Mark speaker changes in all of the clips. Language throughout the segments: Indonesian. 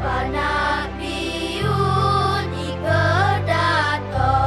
Speaker 1: Panak biu di kedaton.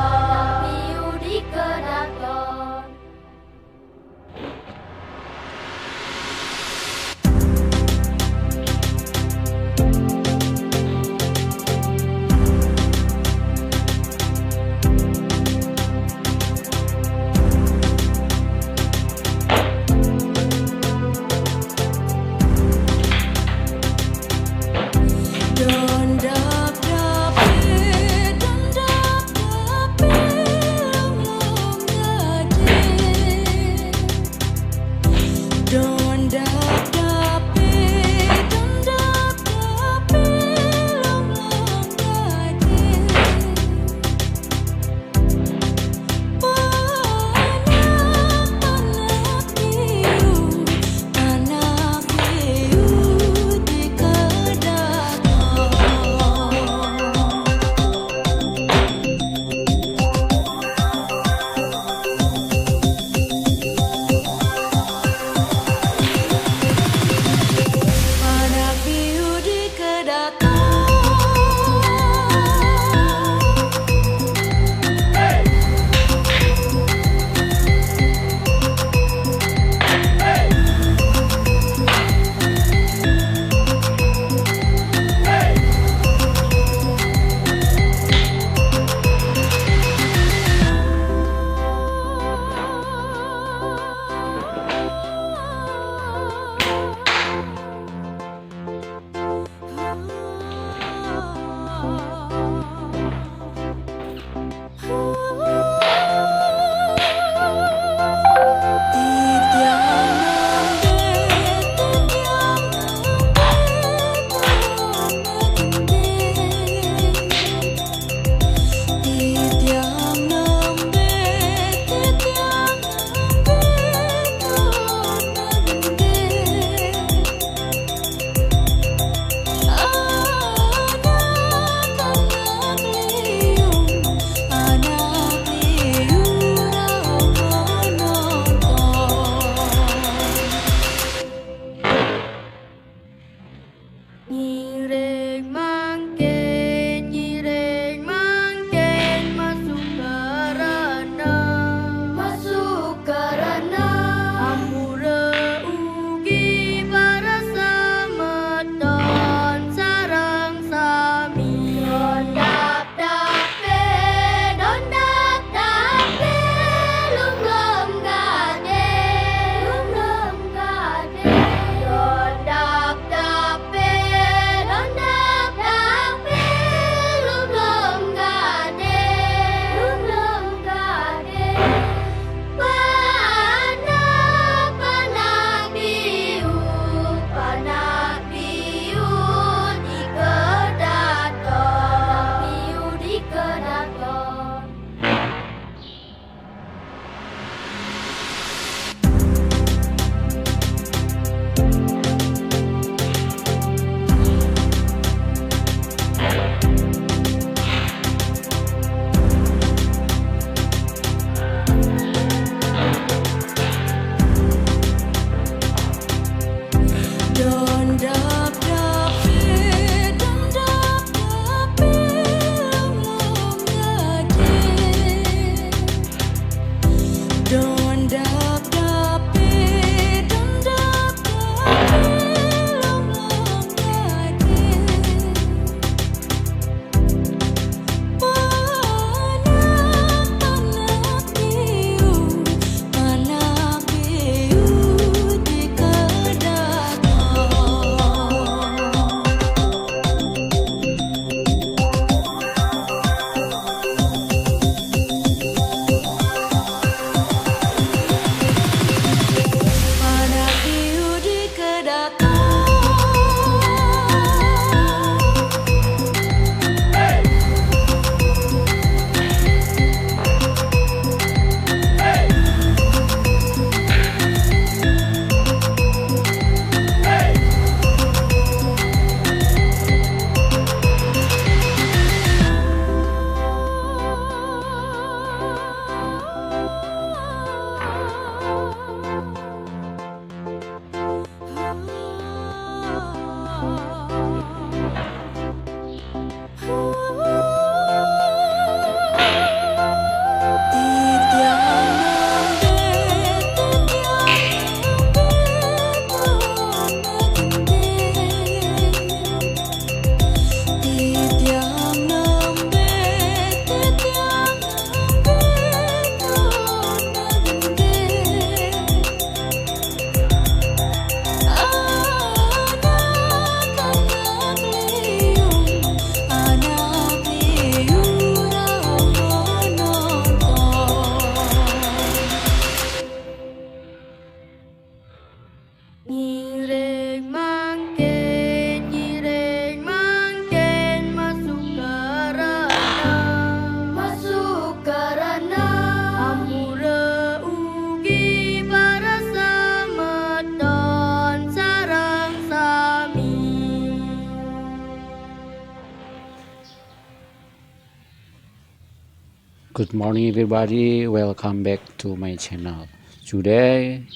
Speaker 1: Good morning everybody, welcome back to my channel. Today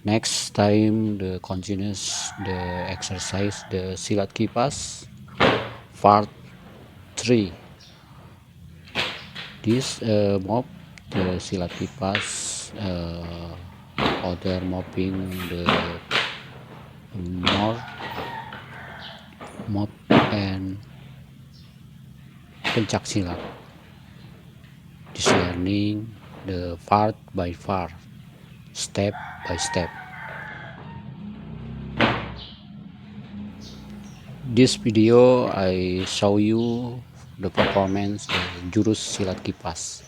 Speaker 1: next time the continuous the exercise the silat kipas part 3. This mob the silat kipas other mopping the more mob and pencak silat. This learning the part by part, step by step. This video I show you the performance jurus silat kipas.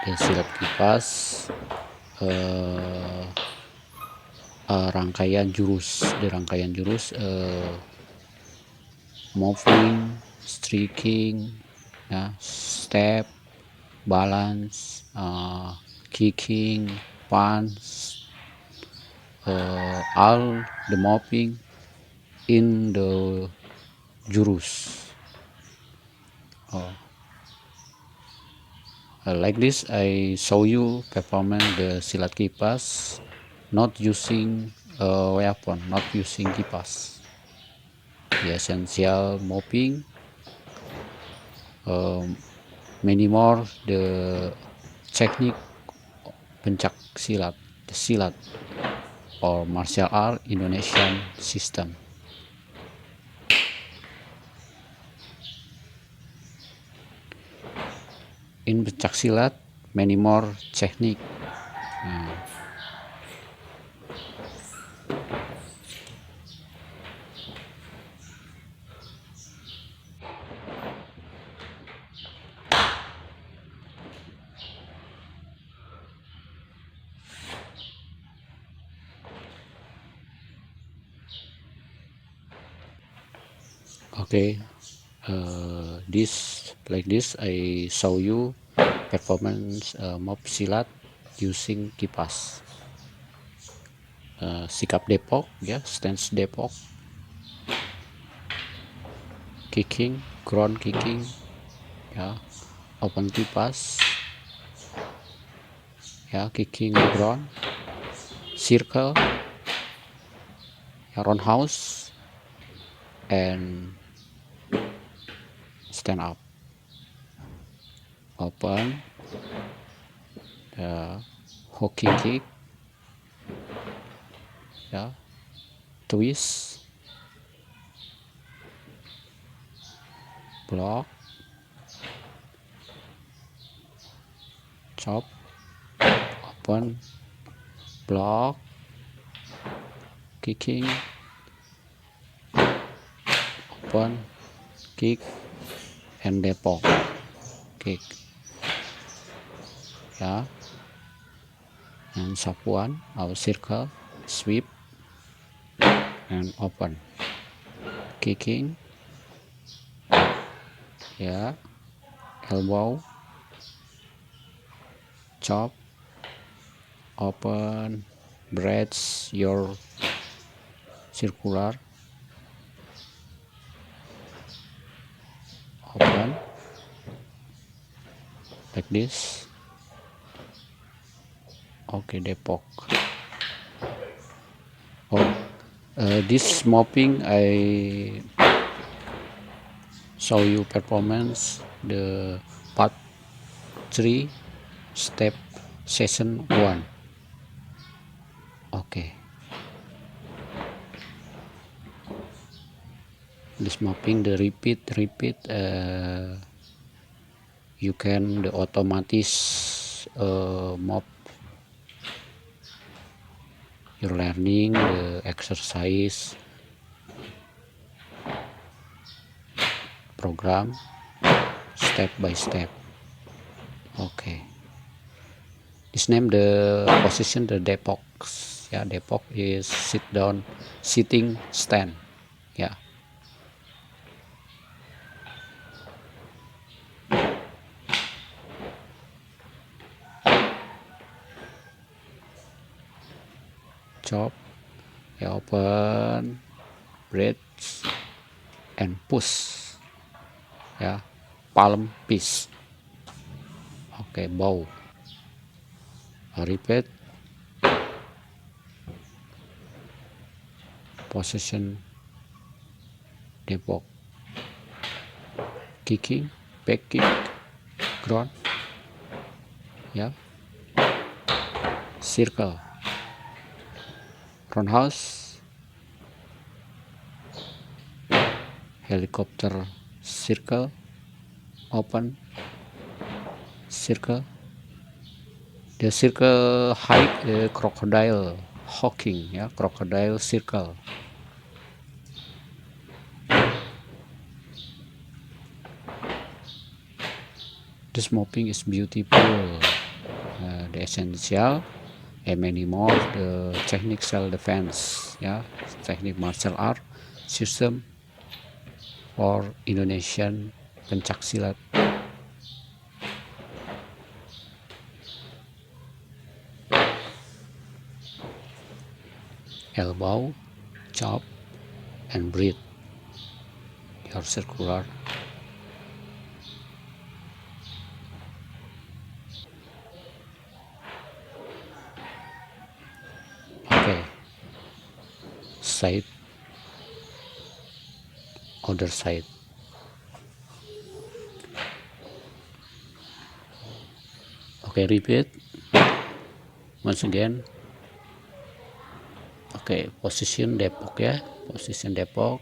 Speaker 1: The silat kipas rangkaian jurus, the rangkaian jurus moving, striking, step, balance, kicking, punch, all the mopping in the jurus. Like this I show you performance the silat kipas not using weapon, not using kipas. The essential mopping, many more the technique pencak silat, the silat or martial art Indonesian system. In pencak silat many more technique. Okay, this like this I show you performance mob silat using kipas. Sikap Depok, ya, stance Depok, kicking, ground kicking, ya, open kipas, ya, kicking the ground, circle, ya, roundhouse, and stand up, open, hooking kick, ya, twist, block, chop, open, block, kicking, open, kick, and Depok kick, ya, and sapuan our circle, sweep, and open, kicking, ya, elbow, chop, open, breads your circular, open, like this. Okay, Depok. This mopping I show you performance the part 3 step session 1. Okay, this mopping the repeat you can the automatic mop. You're learning the exercise program step by step. Okay, this name the position the Depok, yeah, Depok is sit down sitting stand, yeah. Chop, ya, open, breath, and push, ya, palm piece. Okay, bow. Repeat. Position Depok. Kicking, back kick, ground. Yeah. Circle. Roundhouse. Helicopter. Circle. Open. Circle. The circle height, crocodile hawking, yeah, crocodile circle. This mopping is beautiful. The essential and many more. The technique self defense, yeah, technique martial art system for Indonesian pencak silat. Elbow, chop, and breathe. Your circular. Okay. Side. Other side. Okay, repeat. Once again. Okay, position Depok ya. Position Depok.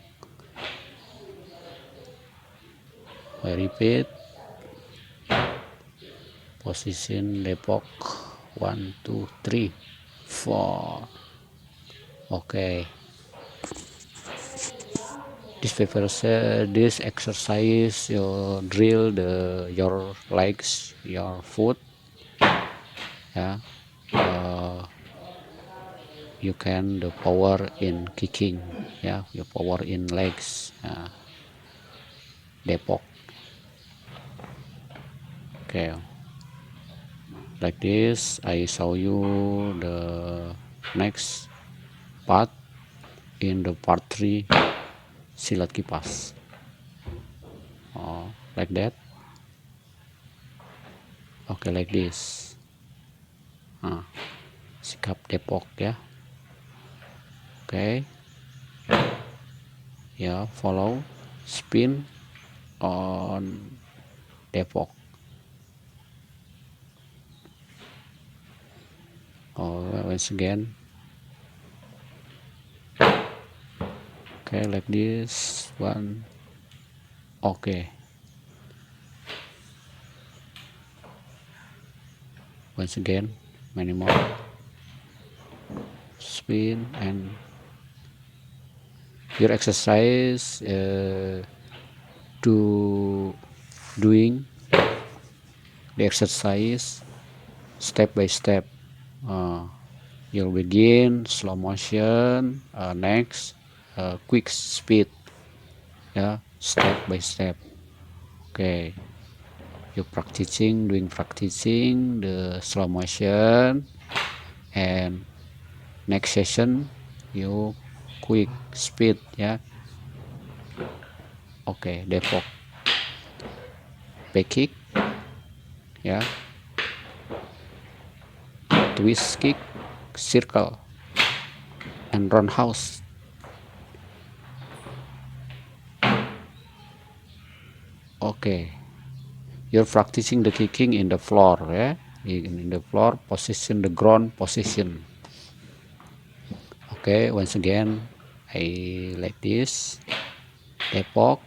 Speaker 1: I repeat. Position Depok. 1, 2, 3, 4. Okay. This exercise you drill your legs, your foot. Yeah. You can the power in kicking. Yeah. Your power in legs. Depok. Okay. Like this, I show you the next part in the part 3 silat kipas. Like that. Okay, like this. Sikap Depok ya. Okay. Yeah, follow spin on Depok. Once again. Okay, like this one. Okay. Once again, many more. Spin and your exercise doing the exercise step by step. You'll begin slow motion, next quick speed, yeah, step by step. Okay, you practicing the slow motion, and next session you quick speed, yeah. Okay, Depok back kick, yeah, twist kick, circle, and roundhouse. Okay, you're practicing the kicking in the floor, yeah, in the floor position, the ground position. Okay, once again, I like this. Depok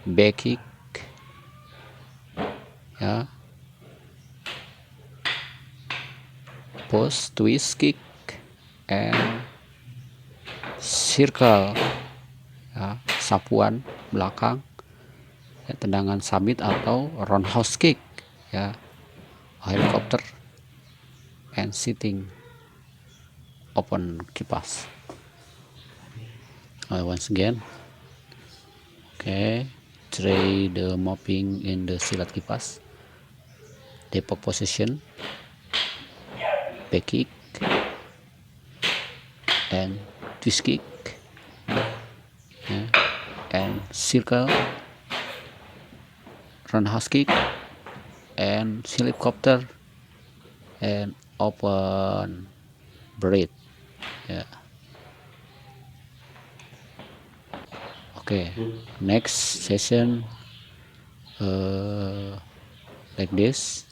Speaker 1: back kick, yeah, post twist kick, and circle, ya, sapuan belakang, ya, tendangan sabit atau roundhouse kick, ya, helicopter, and sitting open kipas. Once again. Okay, try the mopping in the silat kipas. Depok position, back kick, and twist kick, and circle, roundhouse kick, and helicopter and open breath. Yeah. Okay, next session like this: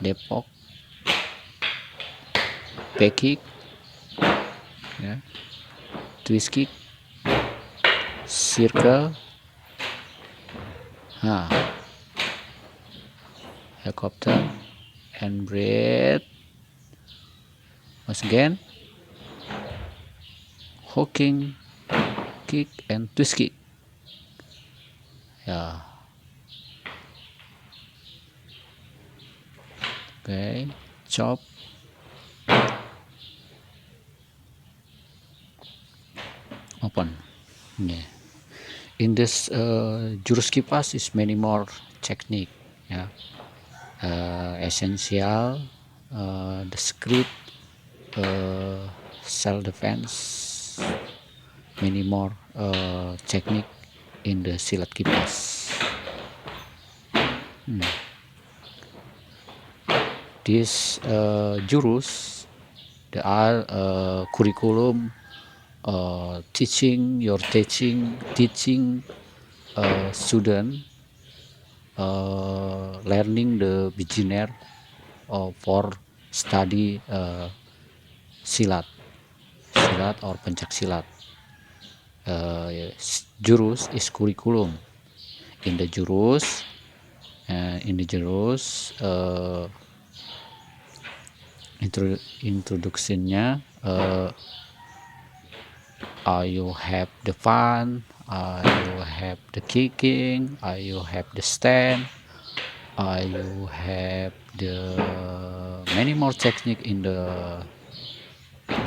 Speaker 1: Depok, back kick, yeah, twist kick, circle, helicopter, and breath. Once again, hooking, kick, and twist kick. Yeah. Okay, chop, open. Yeah. In this jurus kipas is many more technique. Yeah. Essential, the script, self defense, many more technique in the silat kipas. This jurus, there are curriculum teaching student learning the beginner for study silat or pencak silat. Jurus is curriculum. In the jurus introductionnya, you have the fun, you have the kicking, you have the stand, you have the many more technique in the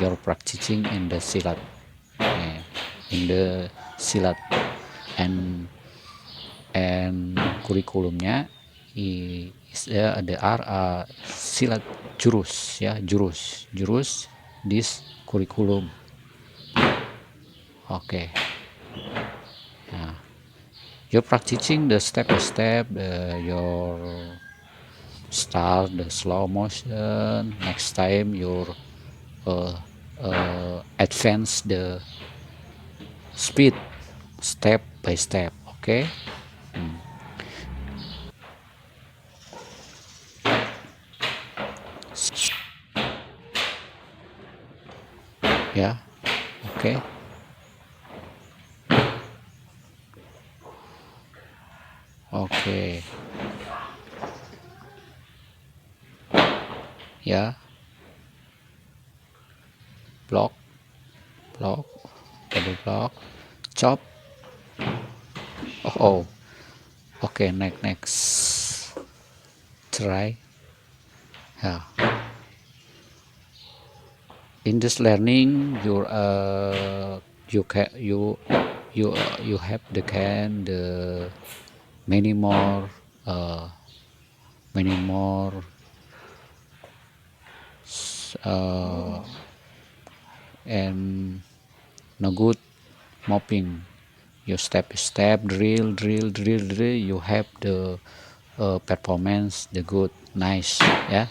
Speaker 1: your practicing in the silat, and kurikulumnya is there are silat jurus, ya, jurus this curriculum. Okay. You're practicing the step by step, your start the slow motion. Next time you advance the speed step by step. Okay. Yeah. Okay. Okay. Yeah. Block, double block, chop. Oh. Okay. Next. Try. Yeah. In this learning, you have the many more and no good mopping. You step by step drill. You have the performance the good nice, yeah.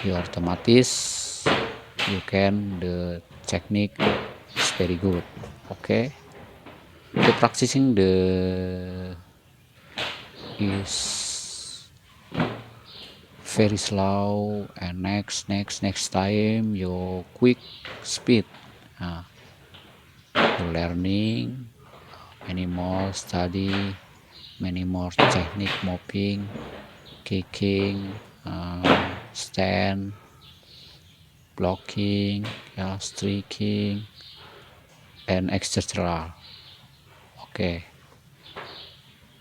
Speaker 1: You automatis you can the technique is very good. Okay. The practicing the is very slow, and next time you quick speed. You learning many more study, many more technique mopping, kicking, stand, blocking, streaking, and etc. Okay.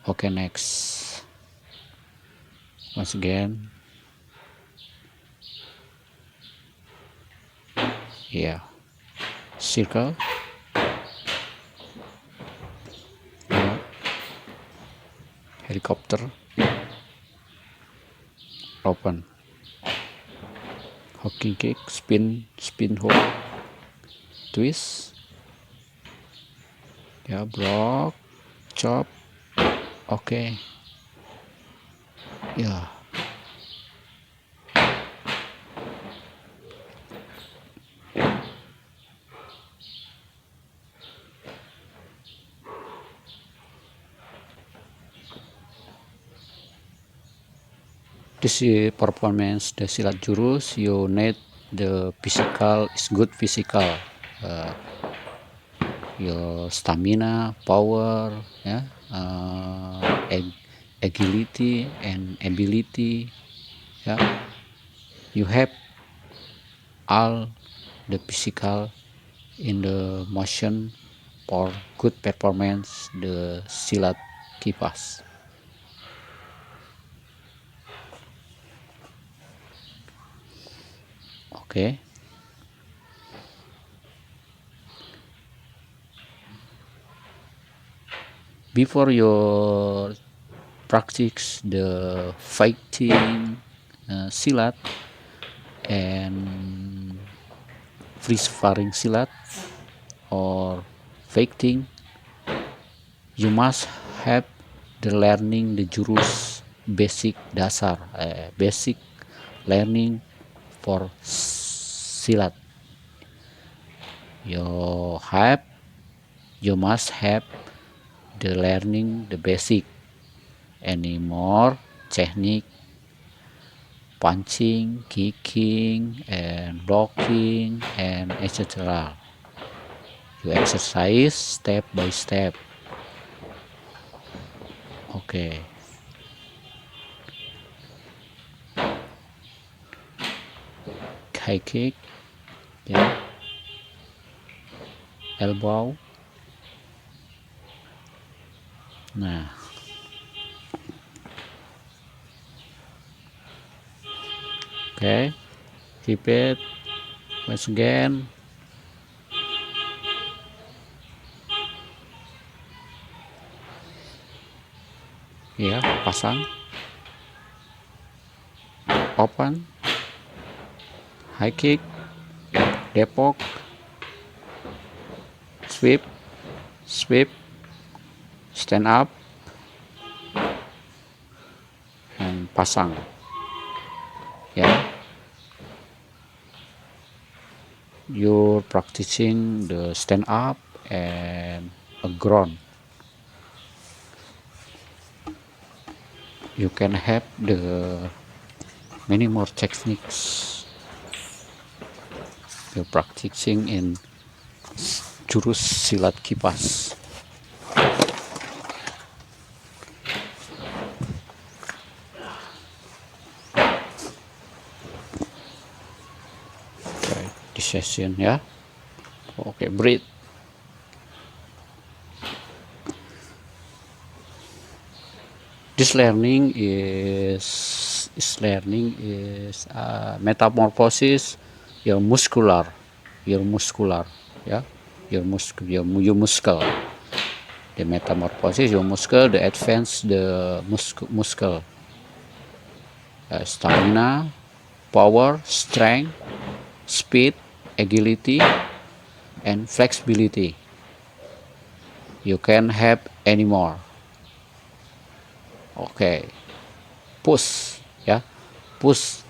Speaker 1: Next. Once again. Yeah. Circle. Yeah. Helicopter. Open. Hooking kick. Spin hook. Twist. Yeah. Block. Chop. Okay. Yeah. This is performance the silat jurus. You need the physical is good physical, your stamina, power, yeah, agility and ability. Yeah, you have all the physical in the motion for good performance the silat kipas. Okay. Before your practice the fighting silat and free sparring silat or fighting, you must have the learning the jurus basic dasar, basic learning for silat. You must have the learning the basic, any more technique, punching, kicking, and blocking, and etc. You exercise step by step. Okay. High kick, yeah. Elbow. Nah. Okay. Keep it. Once again. Ya, pasang. Open. High kick. Depok. Sweep. Sweep. Stand up. And pasang. Yeah. You're practicing the stand up and a ground. You can have the many more techniques you're practicing in jurus silat kipas. Okay, this session ya. Okay, breathe. This learning is metamorphosis your muscular, yeah, your muscle. The metamorphosis your muscle, the advance the muscle, stamina, power, strength, speed, agility, and flexibility. You can have any more. Okay, push, ya, push.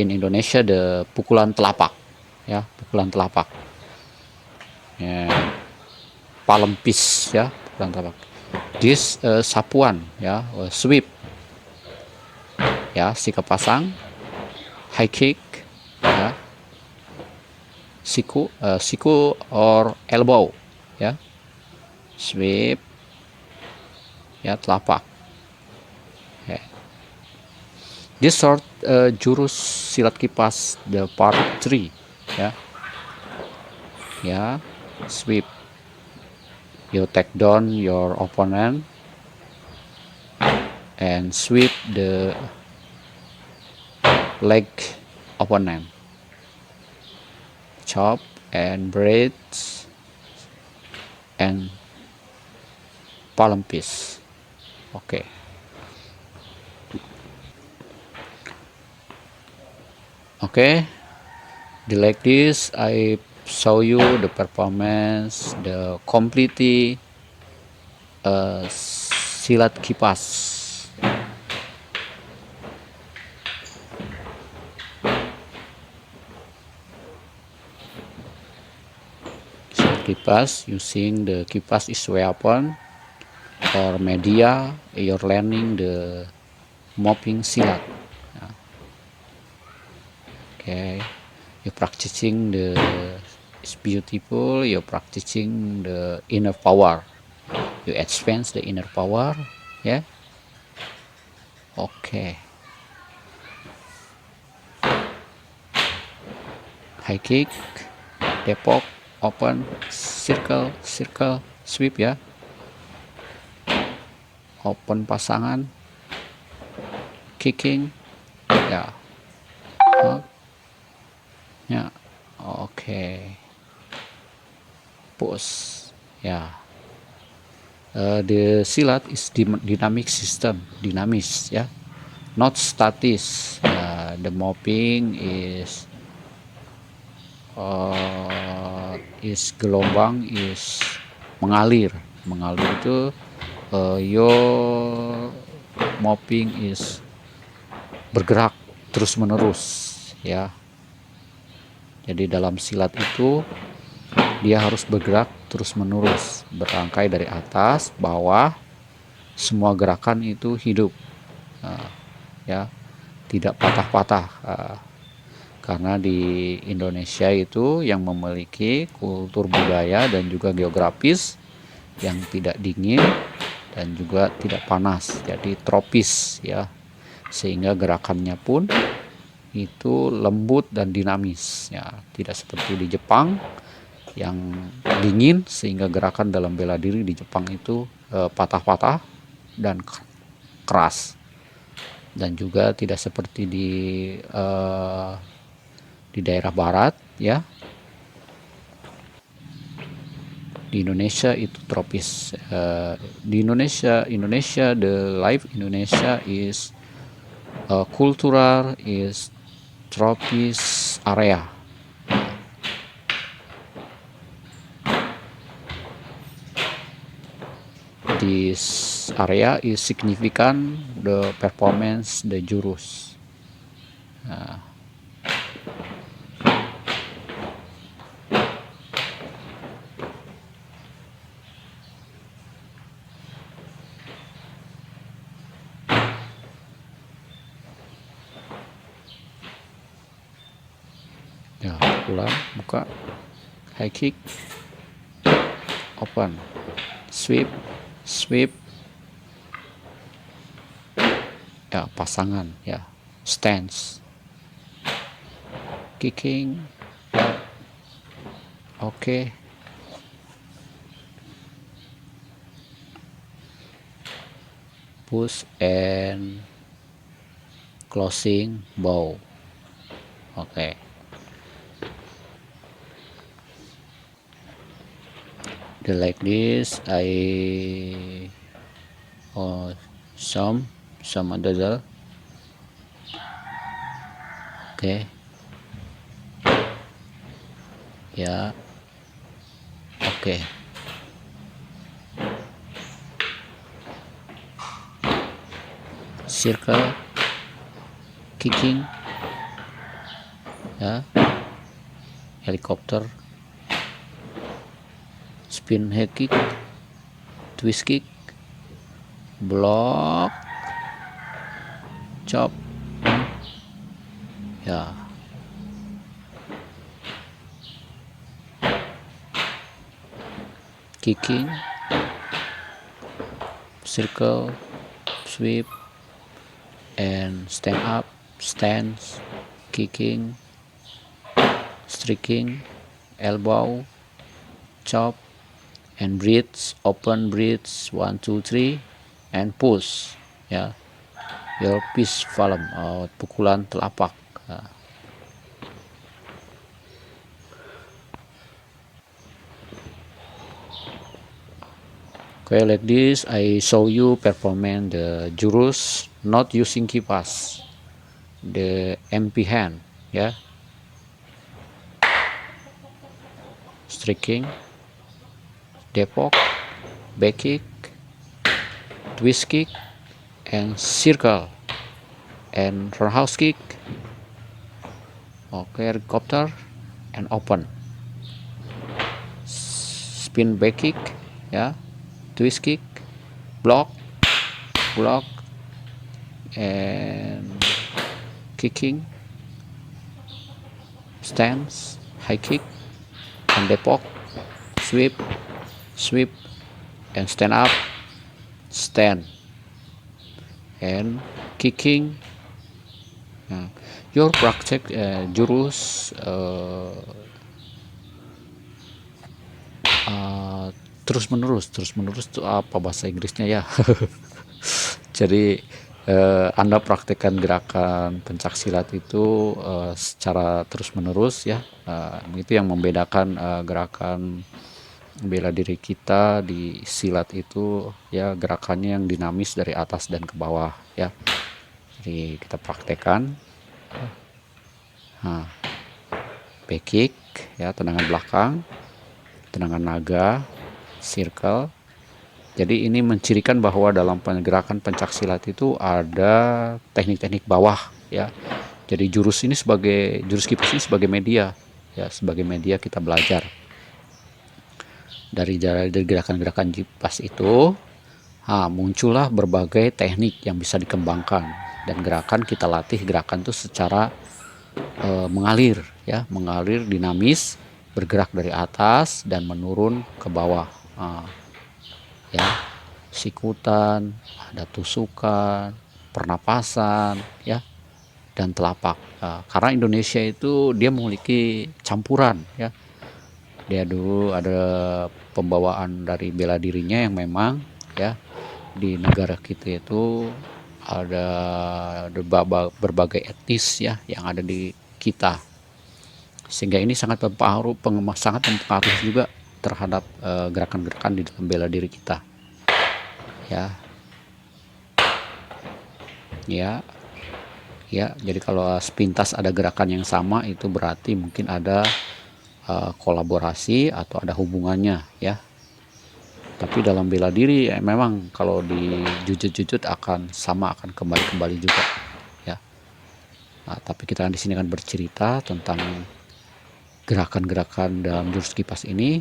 Speaker 1: In Indonesia the pukulan telapak, ya, pukulan telapak. Palempis, ya, pukulan telapak. This sapuan, ya, sweep, ya, sikap pasang, high kick, ya, siku or elbow, ya, sweep, ya, telapak. This short jurus silat kipas the part 3, ya, sweep. You take down your opponent and sweep the leg opponent. Chop and break and palempis. Okay. Okay, like this I show you the performance, the complete silat kipas. Silat kipas using the kipas is weapon or media. You're learning the mopping silat. Okay, you're practicing the it's beautiful. You're practicing the inner power. You expand the inner power. Yeah. Okay. High kick, depok, open, circle, circle, sweep ya. Open pasangan, kicking, ya. Ya. Okay. Push, ya. The silat is dynamic system, dinamis ya, not statis. The mopping is gelombang, is mengalir itu. Your mopping is bergerak terus menerus ya. Jadi dalam silat itu dia harus bergerak terus menerus, berangkai dari atas bawah, semua gerakan itu hidup ya, tidak patah-patah. Karena di Indonesia itu yang memiliki kultur budaya dan juga geografis yang tidak dingin dan juga tidak panas, jadi tropis ya, sehingga gerakannya pun itu lembut dan dinamis ya, tidak seperti di Jepang yang dingin sehingga gerakan dalam bela diri di Jepang itu patah-patah dan keras, dan juga tidak seperti di daerah barat ya. Di Indonesia itu tropis. Di Indonesia the life Indonesia is cultural is tropis area. This area is significant the performance the jurus. Ya, pulang, buka, high kick, open, sweep, sweep, ya pasangan ya, stance, kicking, oke. Push and closing bow. Okay. Like this I some other. Okay. Ya. Okay. Circle, kicking ya, helikopter, spin head kick, twist kick, block, chop ya. Kicking, circle, sweep, and stand up, stance, kicking, striking, elbow, chop, and bridge, open bridge, 1 2 3, and push ya, your fist palm, pukulan telapak. Okay, like this I show you performance the jurus not using kipas, the empty hand ya. Striking, depok, back kick, twist kick, and circle, and roundhouse kick. Okay, helicopter and open, spin back kick ya, twist kick, block, and kicking, stance, high kick, and depok, sweep, sweep, and stand up, stand, and kicking. Nah, your praktek jurus terus menerus itu apa bahasa Inggrisnya ya? Jadi Anda praktekkan gerakan pencak silat itu secara terus menerus ya. Itu yang membedakan gerakan bela diri kita di silat itu ya, gerakannya yang dinamis dari atas dan ke bawah ya. Jadi kita praktekkan back kick ya, tendangan belakang, tendangan naga, circle. Jadi ini mencirikan bahwa dalam gerakan pencak silat itu ada teknik-teknik bawah ya. Jadi jurus kipas ini sebagai media ya, sebagai media kita belajar. Dari gerakan-gerakan kipas itu muncullah berbagai teknik yang bisa dikembangkan, dan gerakan kita latih gerakan itu secara mengalir ya, mengalir dinamis, bergerak dari atas dan menurun ke bawah. Ya, sikutan, ada tusukan, pernapasan ya, dan telapak. Karena Indonesia itu dia memiliki campuran ya. Dia dulu ada pembawaan dari bela dirinya yang memang ya, di negara kita itu ada berbagai etnis ya yang ada di kita, sehingga ini sangat mempengaruhi juga terhadap gerakan-gerakan di dalam bela diri kita ya. Jadi kalau sepintas ada gerakan yang sama, itu berarti mungkin ada kolaborasi atau ada hubungannya ya. Tapi dalam bela diri memang kalau di jujut akan kembali juga ya. Tapi kita di sini akan bercerita tentang gerakan-gerakan dalam jurus kipas ini.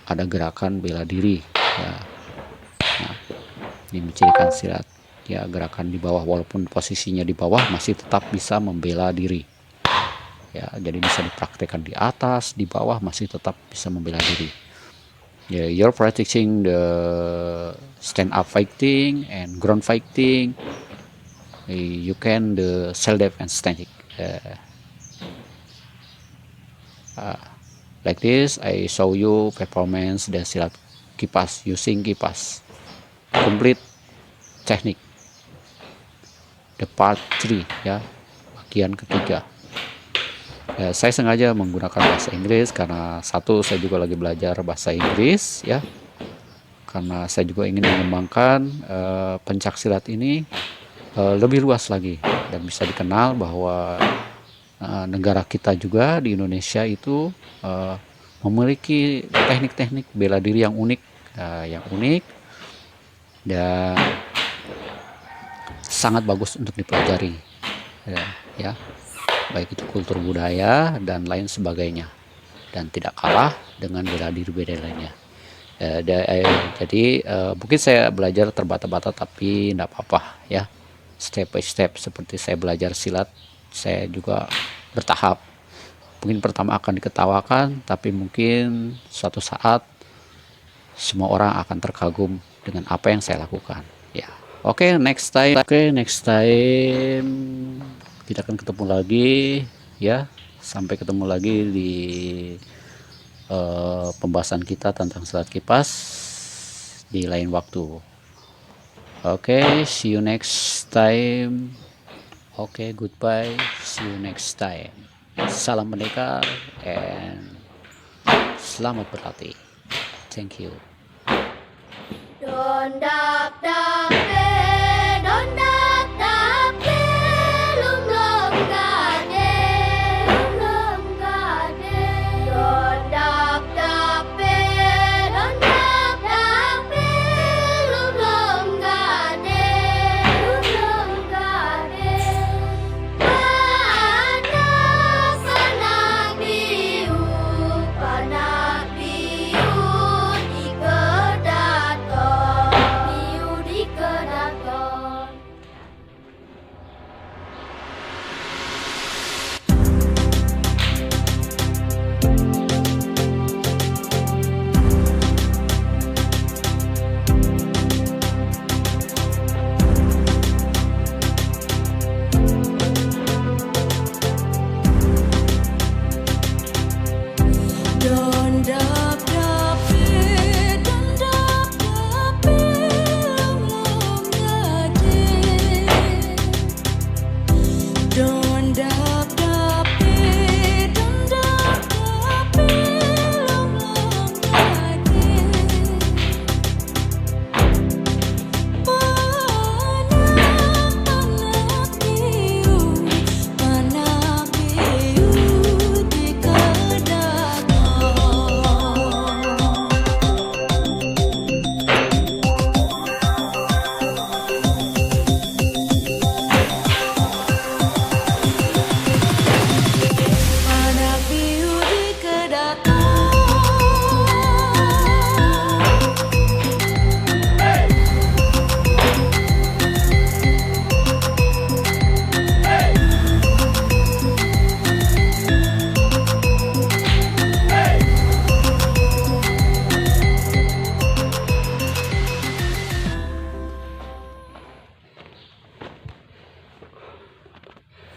Speaker 1: Ada gerakan bela diri ya. Ini mencirikan silat ya, gerakan di bawah, walaupun posisinya di bawah masih tetap bisa membela diri ya. Jadi bisa dipraktekkan di atas, di bawah masih tetap bisa membela diri. You're practicing the stand up fighting and ground fighting. You can the self defense technique. Like this, I show you performance the silat kipas using kipas. Complete technique. The part 3 ya, bagian ketiga. Saya sengaja menggunakan bahasa Inggris karena satu, saya juga lagi belajar bahasa Inggris ya, karena saya juga ingin mengembangkan pencak silat ini lebih luas lagi dan bisa dikenal bahwa negara kita juga di Indonesia itu memiliki teknik-teknik bela diri yang unik dan sangat bagus untuk dipelajari ya, baik itu kultur budaya dan lain sebagainya, dan tidak kalah dengan bela diri lainnya. Jadi mungkin saya belajar terbata-bata, tapi tidak apa-apa ya, step by step. Seperti saya belajar silat, saya juga bertahap. Mungkin pertama akan diketawakan, tapi mungkin suatu saat semua orang akan terkagum dengan apa yang saya lakukan ya. Oke, next time kita akan ketemu lagi ya. Sampai ketemu lagi di pembahasan kita tentang silat kipas di lain waktu. Oke, see you next time. Oke, goodbye, see you next time. Salam pendekar and selamat berlatih. Thank you.
Speaker 2: Don't stop the